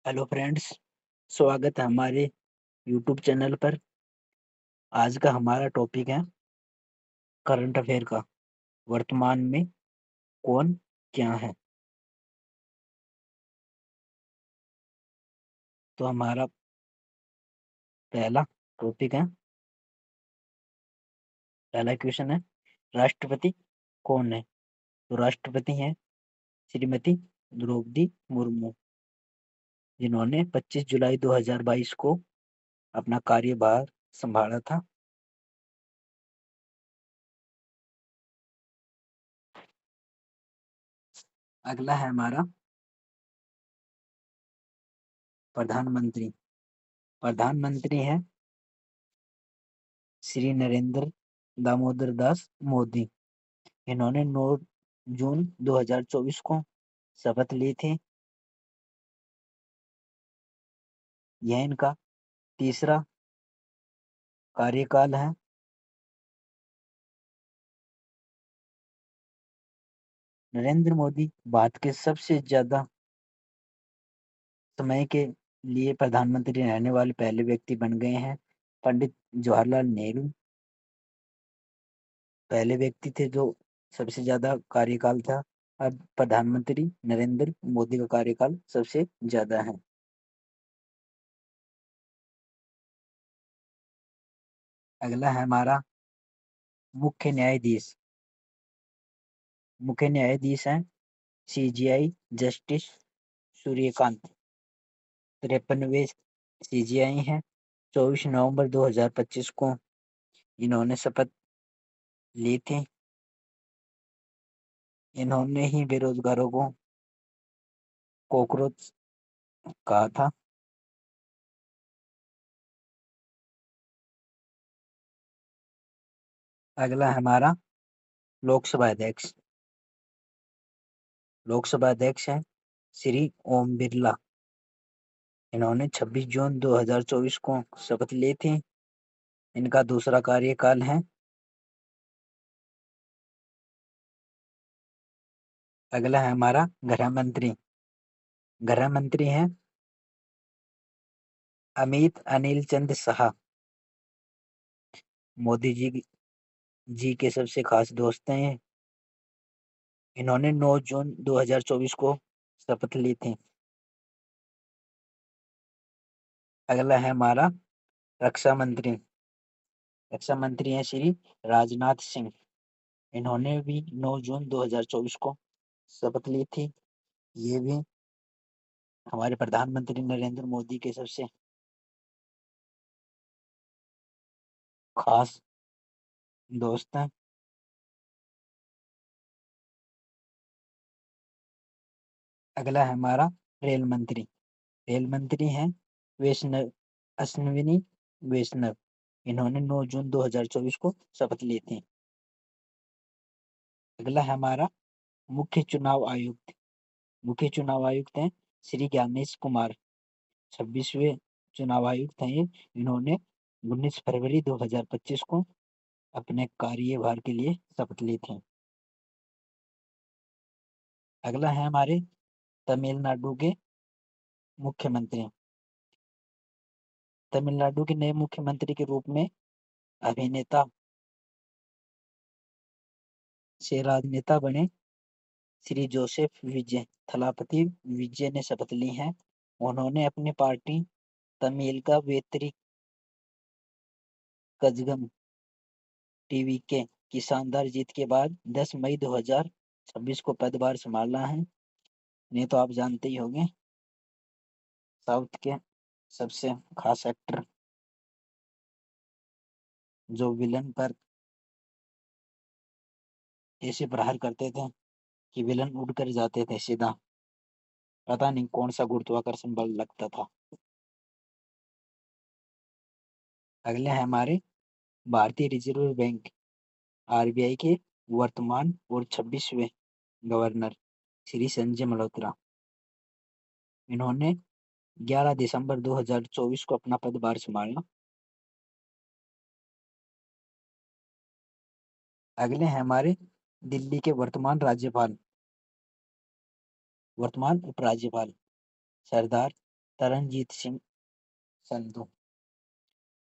Hello friends, स्वागत है हमारे यूट्यूब चैनल पर। आज का हमारा टॉपिक है करंट अफेयर का। वर्तमान में कौन क्या है। तो हमारा पहला टॉपिक है, पहला क्वेश्चन है, राष्ट्रपति कौन है। तो राष्ट्रपति हैं श्रीमती द्रौपदी मुर्मू, जिन्होंने 25 जुलाई 2022 को अपना कार्यभार संभाला था। अगला है हमारा प्रधानमंत्री। प्रधानमंत्री हैं श्री नरेंद्र दामोदर दास मोदी। इन्होंने 9 जून 2024 को शपथ ली थी। यह इनका तीसरा कार्यकाल है। नरेंद्र मोदी भारत के सबसे ज्यादा समय के लिए प्रधानमंत्री रहने वाले पहले व्यक्ति बन गए हैं। पंडित जवाहरलाल नेहरू पहले व्यक्ति थे जो सबसे ज्यादा कार्यकाल था। अब प्रधानमंत्री नरेंद्र मोदी का कार्यकाल सबसे ज्यादा है। अगला है हमारा मुख्य न्यायाधीश। मुख्य न्यायाधीश हैं सीजीआई जस्टिस सूर्यकांत। 53वें सीजीआई हैं। 24 नवंबर 2025 को इन्होंने शपथ ली थी। इन्होंने ही बेरोजगारों को कॉकरोच कहा था। अगला है हमारा लोकसभा अध्यक्ष। लोकसभा अध्यक्ष हैं श्री ओम बिरला। इन्होंने 26 जून 2024 को शपथ ली थी। इनका दूसरा कार्यकाल है। अगला है हमारा गृह मंत्री। गृह मंत्री हैं अमित अनिल चंद शाह। मोदी जी के सबसे खास दोस्त हैं। इन्होंने 9 जून 2024 को शपथ ली थी। अगला है हमारा रक्षा मंत्री। रक्षा मंत्री हैं श्री राजनाथ सिंह। इन्होंने भी 9 जून 2024 को शपथ ली थी। ये भी हमारे प्रधानमंत्री नरेंद्र मोदी के सबसे खास दोस्त हैं। अगला है हमारा रेल मंत्री। रेल मंत्री हैं वैष्णव अश्विनी वैष्णव। इन्होंने 9 जून 2024 को शपथ ली थी। अगला है हमारा मुख्य चुनाव आयुक्त। मुख्य चुनाव आयुक्त हैं श्री ज्ञानेश कुमार। 26वें चुनाव आयुक्त हैं ये। इन्होंने 19 फरवरी 2025 को अपने कार्यभार के लिए शपथ ली थी। अगला है हमारे तमिलनाडु के मुख्यमंत्री। तमिलनाडु के नए मुख्यमंत्री के रूप में अभिनेता से राजनेता बने श्री जोसेफ विजय थलापति विजय ने शपथ ली है। उन्होंने अपनी पार्टी तमिल का वेतरी कजगम टीवीके की शानदार जीत के बाद 10 मई 2026 को पदभार संभाला है। नहीं तो आप जानते ही होंगे, साउथ के सबसे खास एक्टर जो विलन पर ऐसे प्रहार करते थे कि विलन उड़ कर जाते थे सीधा। पता नहीं कौन सा गुरुत्वाकर्षण बल लगता था। अगले हैं हमारे भारतीय रिजर्व बैंक आरबीआई के वर्तमान और 26वें गवर्नर श्री संजय मल्होत्रा। इन्होंने 11 दिसंबर 2024 को अपना पदभार संभाला। अगले हैं हमारे दिल्ली के वर्तमान उपराज्यपाल सरदार तरनजीत सिंह संधू।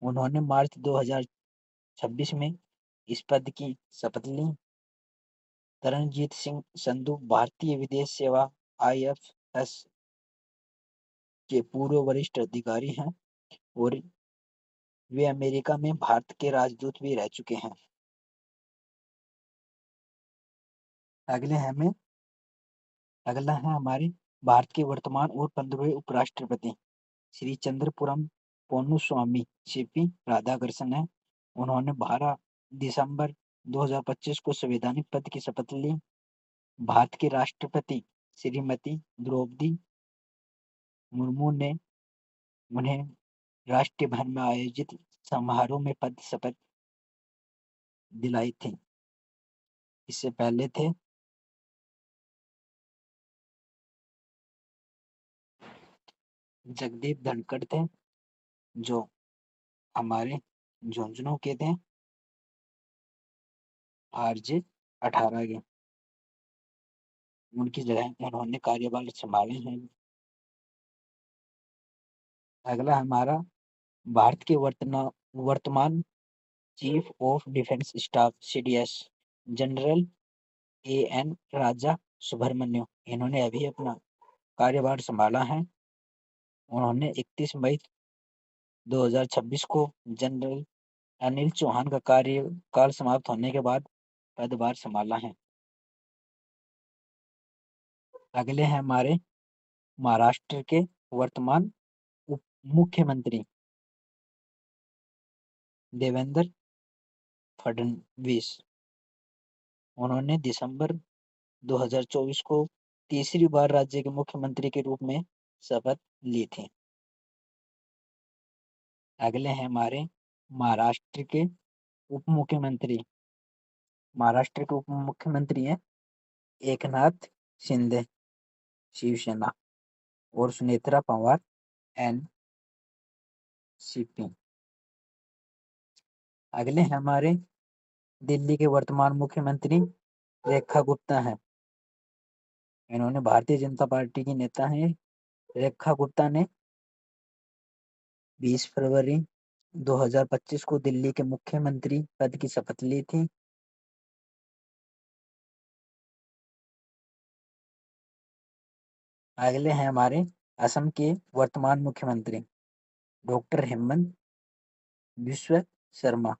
उन्होंने मार्च 2026 में इस पद की शपथ ली। तरनजीत सिंह संधू भारतीय विदेश सेवा IFS के पूर्व वरिष्ठ अधिकारी हैं और वे अमेरिका में भारत के राजदूत भी रह चुके हैं। अगला है हमारे भारत के वर्तमान और 15वें उपराष्ट्रपति श्री चंद्रपुरम पोन्नुस्वामी सीपी राधाकृष्णन है। उन्होंने 12 दिसंबर 2025 को संवैधानिक पद की शपथ ली। भारत के राष्ट्रपति श्रीमती द्रौपदी मुर्मू ने उन्हें राष्ट्रीय भवन में आयोजित समारोह में पद शपथ दिलाई थी। इससे पहले थे जगदीप धनखड़ थे, जो हमारे झुंझुनू के थे, RJ 18 के। उनकी जगह उन्होंने कार्यभार संभाले हैं। अगला हमारा भारत के वर्तमान chief of defence staff CDS general AN राजा सुब्रमण्यम। इन्होंने अभी अपना कार्यभार संभाला है। उन्होंने 31 मई 2026 को जनरल अनिल चौहान का कार्यकाल समाप्त होने के बाद पदभार संभाला है। अगले हैं हमारे महाराष्ट्र के वर्तमान उप मुख्यमंत्री देवेंद्र फडणवीस। उन्होंने दिसंबर 2024 को तीसरी बार राज्य के मुख्यमंत्री के रूप में शपथ ली थी। अगले हैं हमारे महाराष्ट्र के उप मुख्यमंत्री। महाराष्ट्र के उप मुख्यमंत्री हैं एकनाथ शिंदे शिवसेना और सुनेत्रा पवार NCP। अगले हैं हमारे दिल्ली के वर्तमान मुख्यमंत्री रेखा गुप्ता है। इन्होंने भारतीय जनता पार्टी की नेता हैं। रेखा गुप्ता ने 20 फरवरी 2025 को दिल्ली के मुख्यमंत्री पद की शपथ ली थी। अगले हैं हमारे असम के वर्तमान मुख्यमंत्री डॉक्टर हेमंत बिस्वा शर्मा।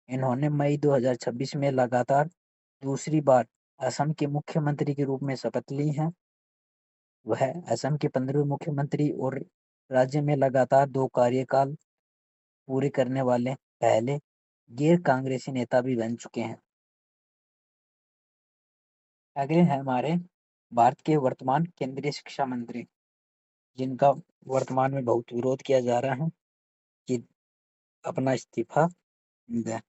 इन्होंने मई 2026 में लगातार दूसरी बार असम के मुख्यमंत्री के रूप में शपथ ली है। वह असम के 15वें मुख्यमंत्री और राज्य में लगातार 2 कार्यकाल पूरे करने वाले पहले गैर कांग्रेसी नेता भी बन चुके हैं। अगले हैं हमारे भारत के वर्तमान केंद्रीय शिक्षा मंत्री, जिनका वर्तमान में बहुत विरोध किया जा रहा है कि अपना इस्तीफा दें।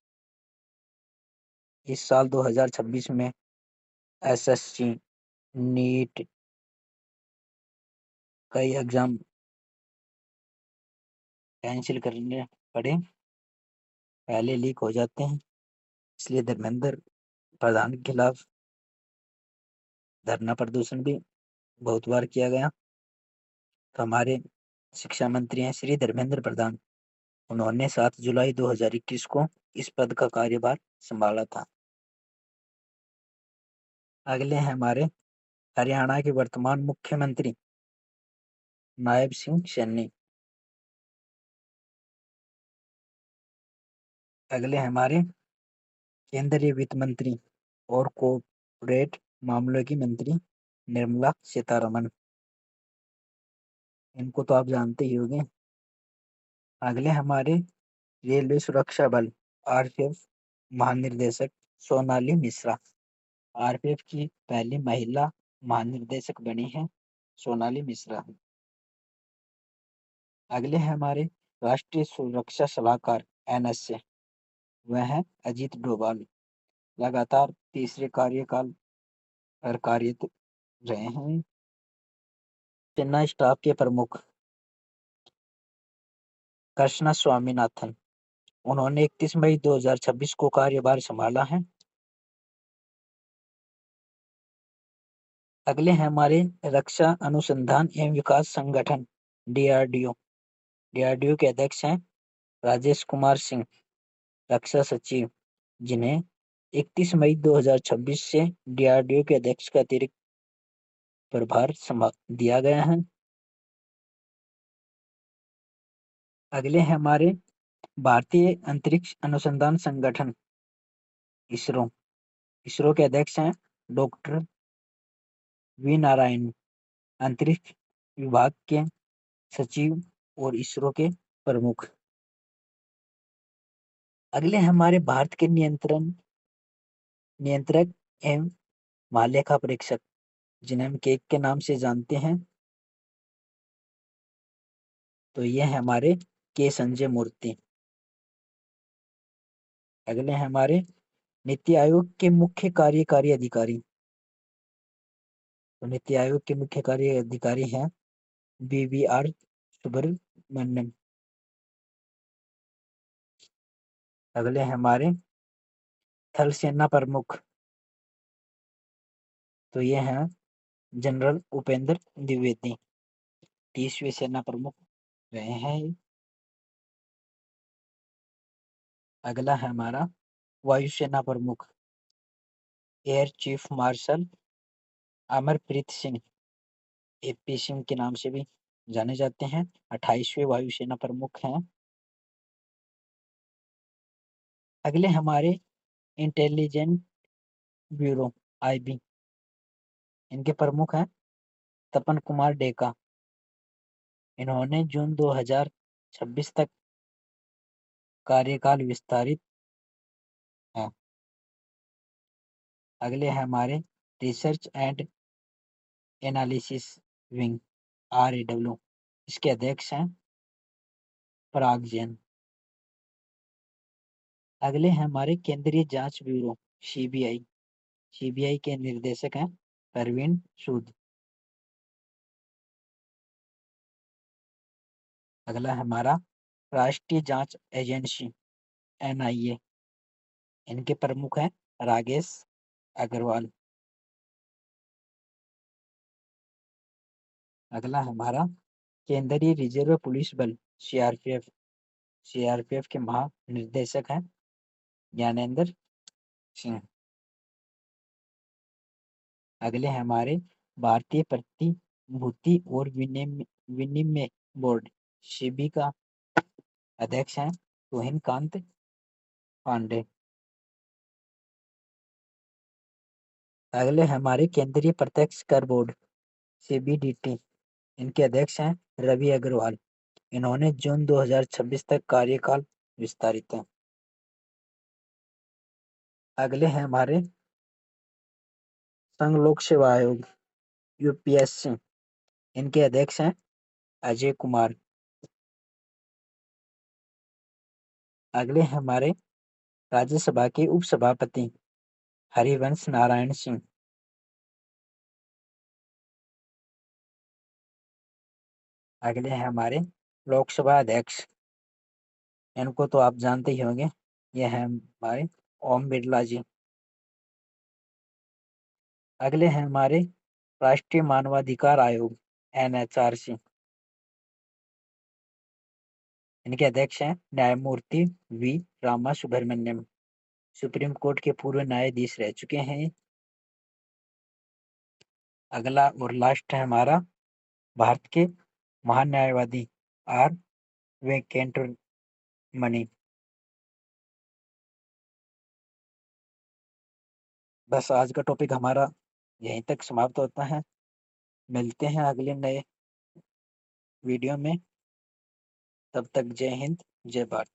इस साल 2026 में SSC नीट कई एग्जाम कैंसिल करने पड़े, पहले लीक हो जाते हैं, इसलिए धर्मेंद्र प्रधान के खिलाफ धरना प्रदर्शन भी बहुत बार किया गया। तो हमारे शिक्षा मंत्री हैं श्री धर्मेंद्र प्रधान। उन्होंने 7 जुलाई 2021 को इस पद का कार्यभार संभाला था। अगले हैं हमारे हरियाणा के वर्तमान मुख्यमंत्री नायब सिंह सैनी। अगले हमारे केंद्रीय वित्त मंत्री और कॉर्पोरेट मामलों की मंत्री निर्मला सीतारमण। इनको तो आप जानते ही होंगे। अगले हमारे रेलवे सुरक्षा बल RPF महानिर्देशक सोनाली मिश्रा। RPF की पहली महिला महानिर्देशक बनी है सोनाली मिश्रा। अगले हैं हमारे राष्ट्रीय सुरक्षा सलाहकार NSA, वह है अजीत डोभाल। लगातार तीसरे कार्यकाल पर कार्यरत रहे हैं। चेन्नई स्टाफ के प्रमुख कृष्णा स्वामीनाथन। उन्होंने 31 मई 2026 को कार्यभार संभाला है। अगले हैं हमारे रक्षा अनुसंधान एवं विकास संगठन डीआरडीओ। डीआरडीओ के अध्यक्ष हैं राजेश कुमार सिंह, रक्षा सचिव, जिन्हें 31 मई 2026 से डीआरडीओ के अध्यक्ष का अतिरिक्त प्रभार दिया गया है। अगले हैं हमारे भारतीय अंतरिक्ष अनुसंधान संगठन इसरो। इसरो के अध्यक्ष हैं डॉक्टर वी नारायण, अंतरिक्ष विभाग के सचिव और इसरो के प्रमुख। अगले हमारे भारत के नियंत्रक एवं महालेखा परीक्षक, जिन्हें हम केक के नाम से जानते हैं, तो ये है हमारे के संजय मूर्ति। अगले हैं हमारे नीति आयोग के मुख्य कार्यकारी अधिकारी। तो नीति आयोग के मुख्य कार्यकारी अधिकारी हैं BVR सुब्रमण्यम। अगले हैं हमारे थल सेना प्रमुख, तो ये हैं जनरल उपेंद्र द्विवेदी, 30वें सेना प्रमुख रहे हैं ये। अगला है हमारा वायुसेना प्रमुख, air chief marshal Amarpreet Singh, AP Singh के नाम से भी जाने जाते हैं, 28वें वायुसेना प्रमुख हैं। अगले हमारे इंटेलिजेंट ब्यूरो IB, इनके प्रमुख हैं तपन कुमार डेका। इन्होंने जून 2026 तक कार्यकाल विस्तारित है। अगले हैं हमारे research and analysis wing RAW, इसके अध्यक्ष हैं पराग जैन। अगले हैं हमारे केंद्रीय जांच ब्यूरो CBI के निर्देशक हैं परवीन सूद। अगला हमारा राष्ट्रीय जांच एजेंसी NIA, इनके प्रमुख हैं राकेश अग्रवाल। अगला हमारा केंद्रीय रिजर्व पुलिस बल CRPF के महानिर्देशक हैं ज्ञानेंद्र सिंह। अगले हमारे भारतीय प्रतिभूति और विनिमय बोर्ड SEBI का अध्यक्ष हैं तुहिन कांत पांडे। अगले हमारे केंद्रीय प्रत्यक्ष कर बोर्ड CBDT, इनके अध्यक्ष हैं रवि अग्रवाल। इन्होंने जून 2026 तक कार्यकाल विस्तारित है। अगले हैं हमारे संघ लोक सेवा आयोग UPSC, इनके अध्यक्ष हैं अजय कुमार। अगले हैं हमारे राज्यसभा के उपसभापति हरिवंश नारायण सिंह। अगले हैं हमारे लोकसभा अध्यक्ष, इनको तो आप जानते ही होंगे, यह है हमारे ओम बिरला जी। अगले हैं हमारे राष्ट्रीय मानवाधिकार आयोग NHRC, इनके अध्यक्ष हैं न्यायमूर्ति V Rama Subramaniam, supreme court के पूर्व न्यायाधीश रह चुके हैं। अगला और लास्ट है हमारा भारत के महान न्यायवादी R वेंकटरमणि। बस आज का टॉपिक हमारा यहीं तक समाप्त होता है। मिलते हैं अगले नए वीडियो में, तब तक जय हिंद जय भारत।